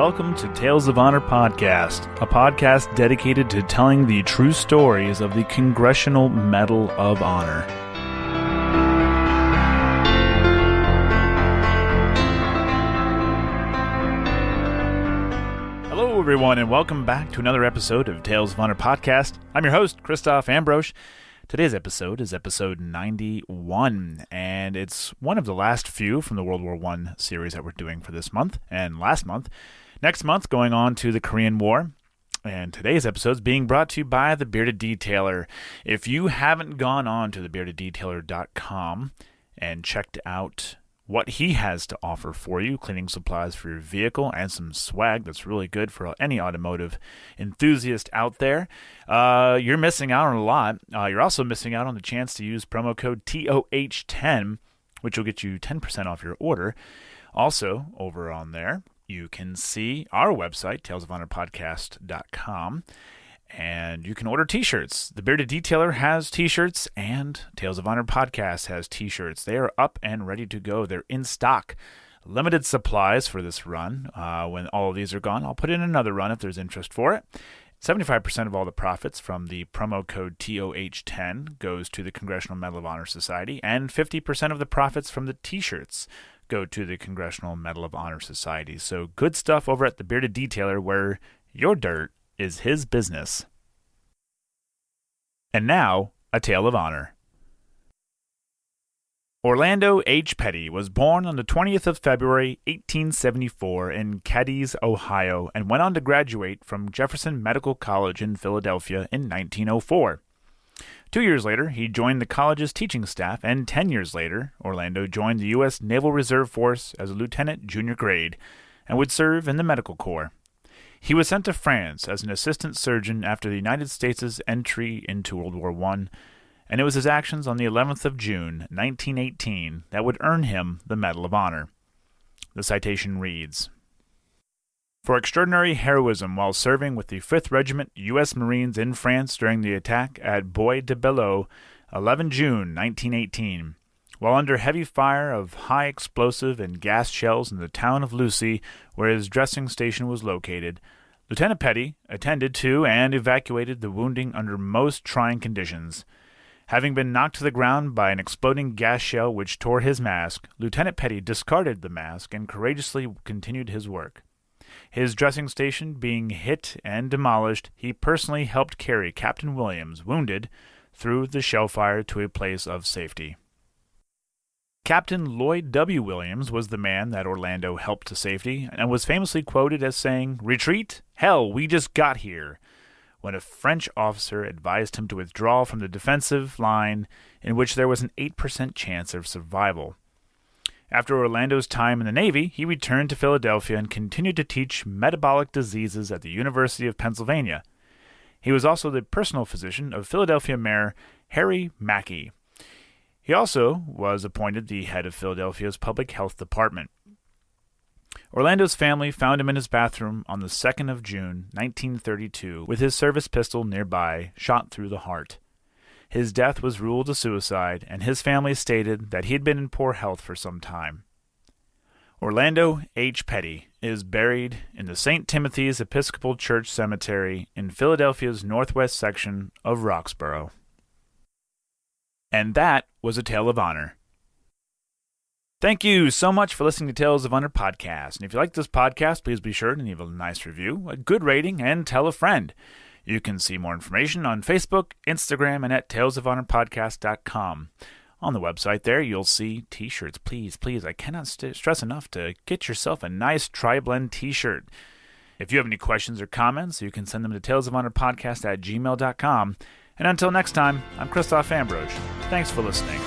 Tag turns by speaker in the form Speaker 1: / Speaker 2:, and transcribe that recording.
Speaker 1: welcome to Tales of Honor Podcast, a podcast dedicated to telling the true stories of the Congressional Medal of Honor. Hello, everyone, and welcome back to another episode of Tales of Honor Podcast. I'm your host, Christoph Ambrosch. Today's episode is episode 91, and it's one of the last few from the World War I series that we're doing for this month and last month. Next month, going on to the Korean War, and today's episode is being brought to you by The Bearded Detailer. If you haven't gone on to thebeardeddetailer.com and checked out what he has to offer for you, cleaning supplies for your vehicle and some swag that's really good for any automotive enthusiast out there, you're missing out on a lot. You're also missing out on the chance to use promo code TOH10, which will get you 10% off your order. Also, over on there, you can see our website, talesofhonorpodcast.com, and you can order t-shirts. The Bearded Detailer has t-shirts, and Tales of Honor Podcast has t-shirts. They are up and ready to go. They're in stock. Limited supplies for this run. When all of these are gone, I'll put in another run if there's interest for it. 75% of all the profits from the promo code TOH10 goes to the Congressional Medal of Honor Society, and 50% of the profits from the t-shirts go to the Congressional Medal of Honor Society. So good stuff over at The Bearded Detailer, where your dirt is his business. And now, a tale of honor. Orlando H. Petty was born on the 20th of February, 1874 in Cadiz, Ohio, and went on to graduate from Jefferson Medical College in Philadelphia in 1904. 2 years later, he joined the college's teaching staff, and 10 years later, Orlando joined the U.S. Naval Reserve Force as a lieutenant junior grade, and would serve in the Medical Corps. He was sent to France as an assistant surgeon after the United States' entry into World War I, and it was his actions on the 11th of June, 1918, that would earn him the Medal of Honor. The citation reads, "For extraordinary heroism while serving with the 5th Regiment U.S. Marines in France during the attack at Bois de Belleau, 11 June 1918, while under heavy fire of high explosive and gas shells in the town of Lucy, where his dressing station was located, Lieutenant Petty attended to and evacuated the wounding under most trying conditions. Having been knocked to the ground by an exploding gas shell which tore his mask, Lieutenant Petty discarded the mask and courageously continued his work. His dressing station being hit and demolished, he personally helped carry Captain Williams, wounded, through the shell fire to a place of safety." Captain Lloyd W. Williams was the man that Orlando helped to safety, and was famously quoted as saying, "Retreat? Hell, we just got here," when a French officer advised him to withdraw from the defensive line, in which there was an 8% chance of survival. After Orlando's time in the Navy, he returned to Philadelphia and continued to teach metabolic diseases at the University of Pennsylvania. He was also the personal physician of Philadelphia Mayor Harry Mackey. He also was appointed the head of Philadelphia's Public Health Department. Orlando's family found him in his bathroom on the 2nd of June, 1932, with his service pistol nearby, shot through the heart. His death was ruled a suicide, and his family stated that he had been in poor health for some time. Orlando H. Petty is buried in the St. Timothy's Episcopal Church Cemetery in Philadelphia's northwest section of Roxborough. And that was a Tale of Honor. Thank you so much for listening to Tales of Honor Podcast. And if you like this podcast, please be sure to leave a nice review, a good rating, and tell a friend. You can see more information on Facebook, Instagram, and at talesofhonorpodcast.com. On the website there, you'll see t-shirts. Please, I cannot stress enough to get yourself a nice tri-blend t-shirt. If you have any questions or comments, you can send them to talesofhonorpodcast@gmail.com. And until next time, I'm Christoph Ambrosch. Thanks for listening.